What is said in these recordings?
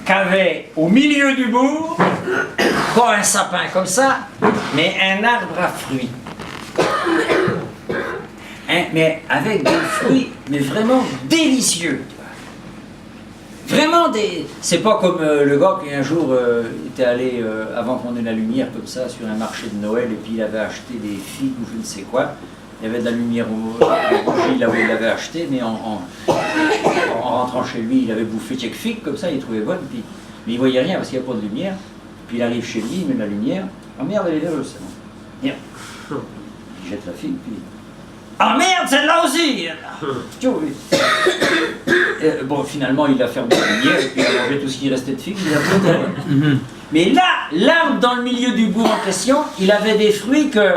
qu'avait au milieu du bourg, pas un sapin comme ça, mais un arbre à fruits. Mais avec des fruits, mais vraiment délicieux. Vraiment des... C'est pas comme le gars qui un jour était allé, avant qu'on ait la lumière comme ça, sur un marché de Noël, et puis il avait acheté des figues ou je ne sais quoi. Il y avait de la lumière au il l'avait acheté, mais en rentrant chez lui, il avait bouffé quelques figues, comme ça, il trouvait bonne, puis, mais il voyait rien parce qu'il n'y a pas de lumière. Puis il arrive chez lui, il met de la lumière. Ah merde, elle est là, c'est bon. Merde. Il jette la figue, puis... Ah merde, celle-là aussi! Bon, finalement, il a fermé la lumière, et puis il a mangé tout ce qui restait de figues, il a tout. Mais là, l'arbre dans le milieu du bourg en question, il avait des fruits que...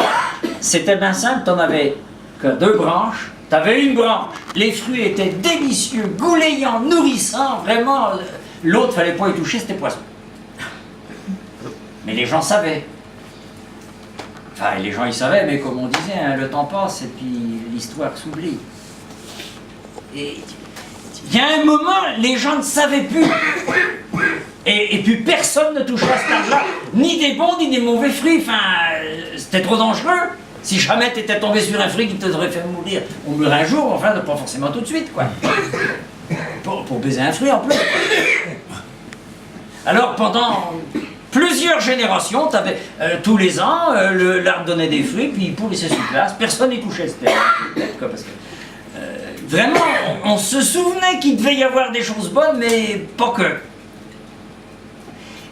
C'était bien simple, t'en avais que 2 branches, t'avais une branche. Les fruits étaient délicieux, goulayants, nourrissants, vraiment. L'autre, fallait pas y toucher, c'était poison. Mais les gens savaient. Enfin, les gens, ils savaient, mais comme on disait, hein, le temps passe et puis l'histoire s'oublie. Et il y a un moment, les gens ne savaient plus. Et puis personne ne touchait à cet arbre-là, ni des bons, ni des mauvais fruits. Enfin, c'était trop dangereux. Si jamais tu étais tombé sur un fruit qui t'aurait fait mourir, on meurt un jour, enfin, pas forcément tout de suite, quoi. Pour baiser un fruit en plus. Alors pendant plusieurs générations, tous les ans, l'arbre donnait des fruits, puis il pourrissait sur place, personne n'y touchait, c'était quoi, parce que vraiment, on se souvenait qu'il devait y avoir des choses bonnes, mais pas que.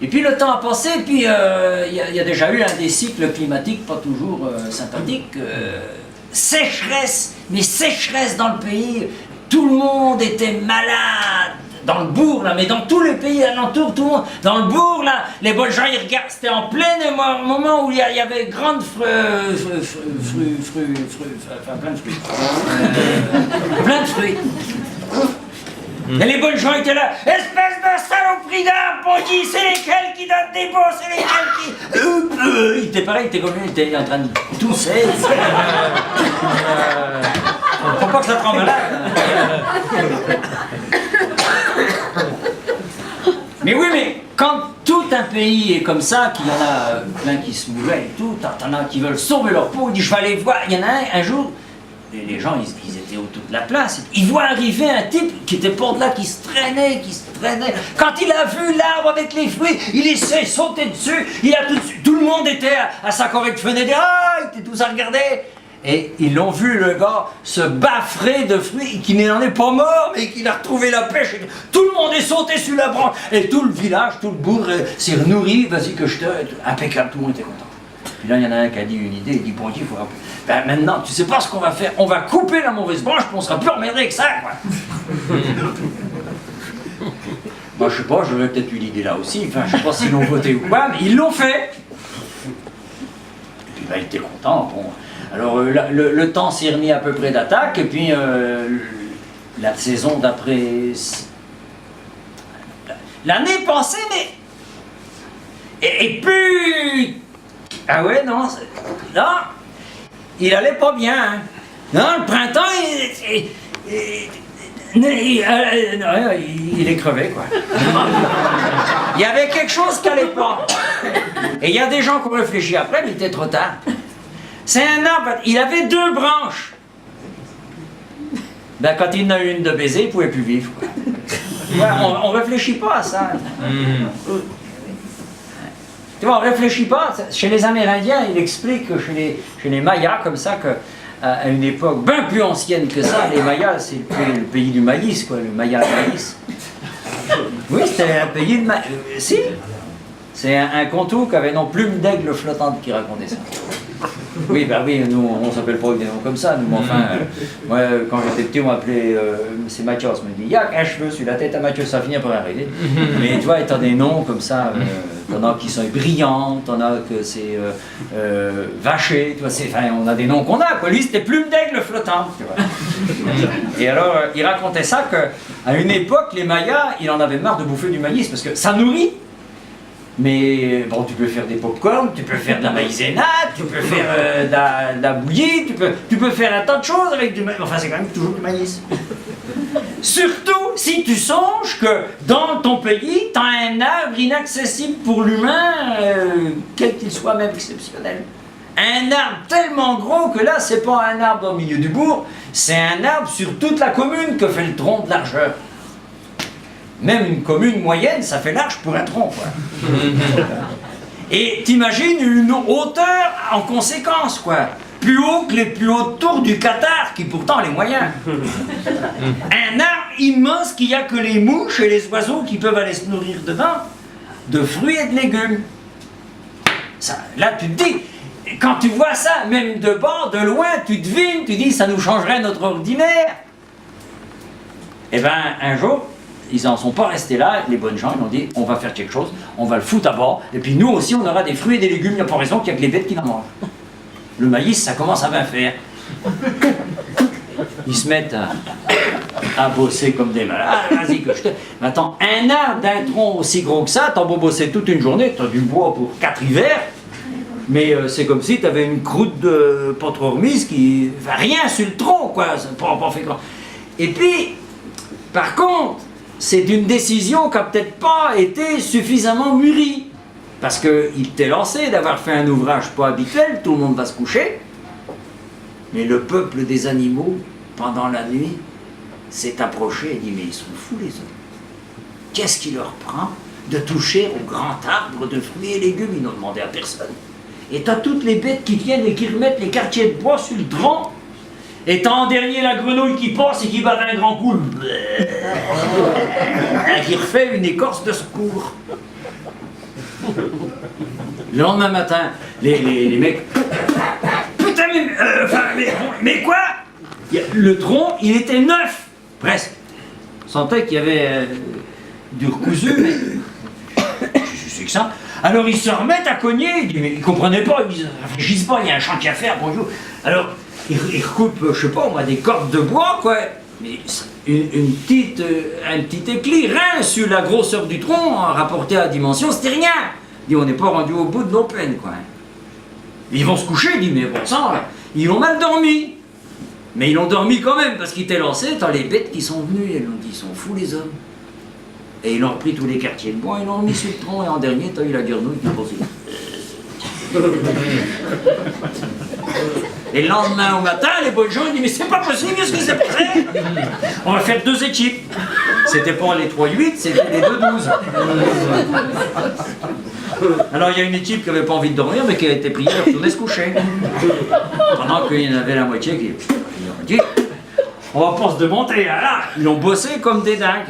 Et puis le temps a passé, et puis il y a déjà eu des cycles climatiques pas toujours sympathiques. Sécheresse, mais sécheresse dans le pays, tout le monde était malade. Dans le bourg, là, mais dans tous les pays alentours, tout le monde. Dans le bourg, là, les bonnes gens, ils regardent. C'était en plein moment où il y avait grande plein de fruits. Plein de fruits. Et les bonnes gens étaient là. Espèce de saloperie d'arbre, on dit, c'est lesquels qui donnent des beaux, c'est lesquels qui. Il était pareil, il était comme lui, il était en train de tousser. Faut pas que ça te rende malade. Mais oui, mais quand tout un pays est comme ça, qu'il y en a plein qui se mouraient et tout, t'en as qui veulent sauver leur peau, ils disent je vais aller voir. Il y en a un jour, les gens ils étaient autour de la place, ils voient arriver un type qui était pas de là, qui se traînait. Quand il a vu l'arbre avec les fruits, il essaie de sauter dessus, tout le monde était à sa correcte fenêtre, ils étaient tous à regarder. Et ils l'ont vu, le gars, se baffrer de fruits, qui n'en est pas mort, mais qu'il a retrouvé la pêche. Et tout le monde est sauté sur la branche, et tout le village, tout le bourg s'est nourri, vas-y que je te... Impeccable, tout le monde était content. Puis là, il y en a un qui a dit une idée, il dit, bon, il faut... Ben maintenant, tu sais pas ce qu'on va faire, on va couper la mauvaise branche, puis on sera plus emmerdé avec ça, quoi. Moi, je sais pas, j'aurais peut-être eu l'idée là aussi, enfin, je sais pas s'ils l'ont voté ou quoi, mais ils l'ont fait. Et puis, ben, il était content, bon... Alors le temps s'est remis à peu près d'attaque, et puis la saison d'après... L'année passée, mais... Et puis... Ah ouais, non, il allait pas bien. Hein. Non, le printemps, il est crevé, quoi. Il y avait quelque chose qui allait pas. Et il y a des gens qui ont réfléchi après, mais il était trop tard. C'est un arbre, il avait 2 branches. Ben, quand il en a eu une de baiser, il ne pouvait plus vivre. Quoi. Ouais, on ne réfléchit pas à ça. Tu vois, on ne réfléchit pas. Chez les Amérindiens, il explique que chez les Mayas, comme ça, qu'à une époque bien plus ancienne que ça, les Mayas, c'est le pays du maïs, quoi, le Maya maïs. Oui, c'était un pays de maïs. Si. C'est un contour qui avait non plume d'aigle flottante qui racontait ça. Oui, bah oui, nous on s'appelle pas des noms comme ça, nous, mais enfin, moi quand j'étais petit on m'appelait, c'est Mathias, on me dit, il y a un cheveu sur la tête à Mathias, ça finit par arriver. Mais tu vois, étant des noms comme ça, t'en as qui sont brillants, t'en as que c'est vaché, tu vois, enfin, on a des noms qu'on a, quoi. Lui c'était plume d'aigle flottante, tu vois. Et alors, il racontait ça qu'à une époque, les Mayas, ils en avaient marre de bouffer du maïs, parce que ça nourrit. Mais bon, tu peux faire des pop-corn, tu peux faire de la maïzena, tu peux faire de la bouillie, tu peux faire un tas de choses avec du maïs. Enfin, c'est quand même toujours du maïs. Surtout si tu songes que dans ton pays, tu as un arbre inaccessible pour l'humain, quel qu'il soit même exceptionnel. Un arbre tellement gros que là, c'est pas un arbre au milieu du bourg, c'est un arbre sur toute la commune que fait le tronc de largeur. Même une commune moyenne, ça fait large pour un tronc, quoi. Et t'imagines une hauteur en conséquence, quoi. Plus haut que les plus hautes tours du Qatar, qui pourtant a les moyens. Un arbre immense qu'il n'y a que les mouches et les oiseaux qui peuvent aller se nourrir dedans, de fruits et de légumes. Ça, là, tu te dis, quand tu vois ça, même de bord, de loin, tu devines, tu dis, ça nous changerait notre ordinaire. Eh bien, un jour, ils n'en sont pas restés là, les bonnes gens, ils ont dit, on va faire quelque chose, on va le foutre à bord, et puis nous aussi, on aura des fruits et des légumes, il n'y a pas raison qu'il n'y a que les bêtes qui en mangent. Le maïs, ça commence à bien faire. Ils se mettent à bosser comme des malades. Ah, vas-y que je te... Mais attends, un arbre d'un tronc aussi gros que ça, t'as beau bosser toute une journée, t'as du bois pour 4 hivers, mais c'est comme si t'avais une croûte de pas trop remise qui... Enfin, rien sur le tronc, quoi, c'est pas fait grand. Et puis, par contre, c'est une décision qui n'a peut-être pas été suffisamment mûrie. Parce qu'il t'est lancé d'avoir fait un ouvrage pas habituel, tout le monde va se coucher. Mais le peuple des animaux, pendant la nuit, s'est approché et dit, mais ils sont fous les hommes. Qu'est-ce qui leur prend de toucher au grand arbre de fruits et légumes? Ils n'ont demandé à personne. Et t'as toutes les bêtes qui viennent et qui remettent les quartiers de bois sur le tronc. Et t'as en dernier la grenouille qui passe et qui bat un grand coup. Et qui refait une écorce de secours. Le lendemain matin, les mecs... Putain, mais quoi? Le tronc, il était neuf, presque. On sentait qu'il y avait du recousu, mais... C'est que ça. Alors ils se remettent à cogner, mais ils comprenaient pas, ils réfléchissent pas, il y a un chantier à faire, bonjour. Alors, ils recoupent, je sais pas, moi, des cordes de bois, quoi. Mais un petit éclit, rien sur la grosseur du tronc, rapporté à la dimension, c'était rien. Dit, on n'est pas rendu au bout de nos peines, quoi. Ils vont se coucher, dit, mais bon sang, ils ont mal dormi. Mais ils ont dormi quand même, parce qu'ils étaient lancés, t'as les bêtes qui sont venues, elles ont dit, ils sont fous les hommes. Et ils ont repris tous les quartiers de bois, ils l'ont remis sur le tronc, et en dernier, t'as eu la grenouille qui posait. Et le lendemain au matin, les bonnes gens ils disent, mais c'est pas possible, qu'est-ce qui s'est passé? On va faire 2 équipes. C'était pas les 3-8, c'était les 2-12. Alors il y a une équipe qui n'avait pas envie de dormir, mais qui a été priée de retourner se coucher. Pendant qu'il y en avait la moitié qui ont dit, on va pas se démontrer, là. Ils ont bossé comme des dingues.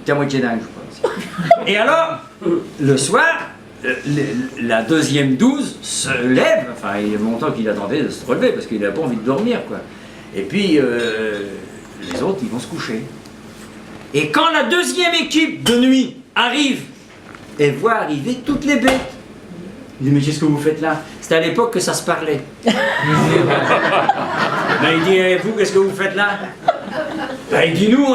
Qu'à moitié dingue, je pense. Et alors, le soir, la deuxième 12 se lève, enfin il y a longtemps qu'il attendait de se relever parce qu'il n'avait pas envie de dormir, quoi. Et puis les autres ils vont se coucher. Et quand la deuxième équipe de nuit arrive, elle voit arriver toutes les bêtes. Il dit, mais qu'est-ce que vous faites là? C'était à l'époque que ça se parlait. Ben, il dit, vous qu'est-ce que vous faites là? Ben, il dit, nous on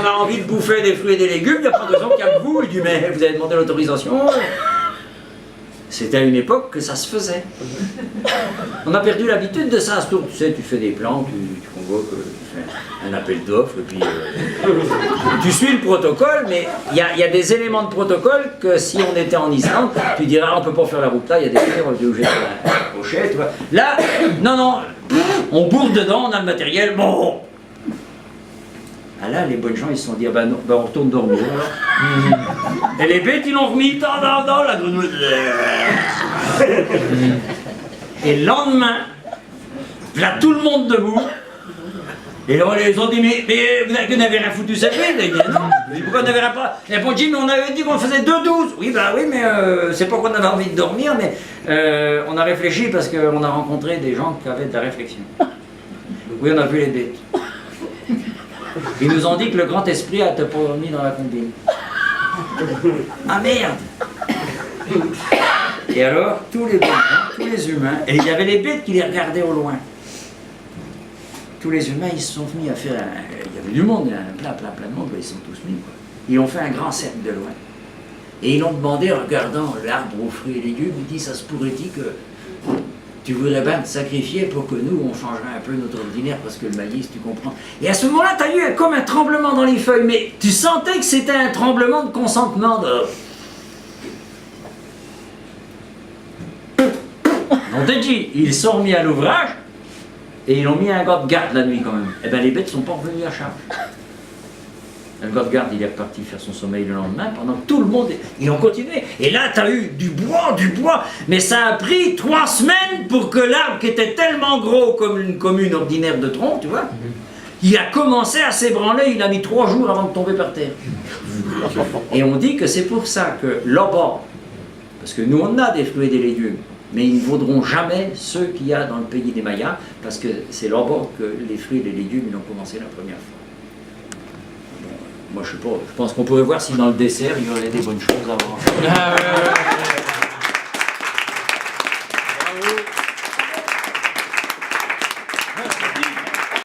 a envie de bouffer des fruits et des légumes, il n'y a pas de raison qu'il y a que vous. Il dit, mais vous avez demandé l'autorisation? C'était à une époque que ça se faisait. On a perdu l'habitude de ça. Tu sais, tu fais des plans, tu convoques, tu fais un appel d'offres, et puis tu suis le protocole, mais il y a des éléments de protocole que si on était en Islande, tu dirais, on ne peut pas faire la route là, il y a des tirs, on est obligé de faire un crochet, tu vois. Là, non, on bourre dedans, on a le matériel, bon. Ah là, les bonnes gens, ils se sont dit, ah ben non, ben on retourne dormir. Et les bêtes, ils l'ont remis, dans la grenouille. Et le lendemain, là, tout le monde debout. Et là, ils ont dit, mais vous n'avez rien foutu cette nuit? Ils ont dit, non. Mais pourquoi on n'avait rien pas? Et bon, dit, mais on avait dit qu'on faisait 2-12. Oui, bah oui, mais c'est pas qu'on avait envie de dormir, mais on a réfléchi parce qu'on a rencontré des gens qui avaient de la réflexion. Oui, on a vu les bêtes. Ils nous ont dit que le grand esprit a été pas mis dans la combine. Ah merde! Et alors, tous les bons gens, tous les humains, et il y avait les bêtes qui les regardaient au loin. Tous les humains, ils se sont mis à faire... il y avait du monde, plein de monde, ils sont tous mis, quoi. Ils ont fait un grand cercle de loin. Et ils ont demandé, en regardant l'arbre aux fruits et légumes, ils disent, ça se pourrait-il que tu voudrais bien te sacrifier pour que nous, on changerait un peu notre ordinaire, parce que le maïs, tu comprends. Et à ce moment-là, tu as eu comme un tremblement dans les feuilles, mais tu sentais que c'était un tremblement de consentement. On t'a dit, ils sont remis à l'ouvrage, et ils ont mis un gars de garde la nuit quand même. Eh bien, les bêtes ne sont pas revenues à charge. Le gars de garde, il est reparti faire son sommeil le lendemain, pendant que tout le monde, ils ont continué. Et là, tu as eu du bois, mais ça a pris 3 semaines pour que l'arbre, qui était tellement gros comme une commune ordinaire de tronc, tu vois, il a commencé à s'ébranler, il a mis 3 jours avant de tomber par terre. Et on dit que c'est pour ça que là-bas, parce que nous on a des fruits et des légumes, mais ils ne vaudront jamais ceux qu'il y a dans le pays des Mayas, parce que c'est là-bas que les fruits et les légumes ils ont commencé la première fois. Bon, moi je sais pas, je pense qu'on pourrait voir si dans le dessert il y aurait des bonnes choses à voir.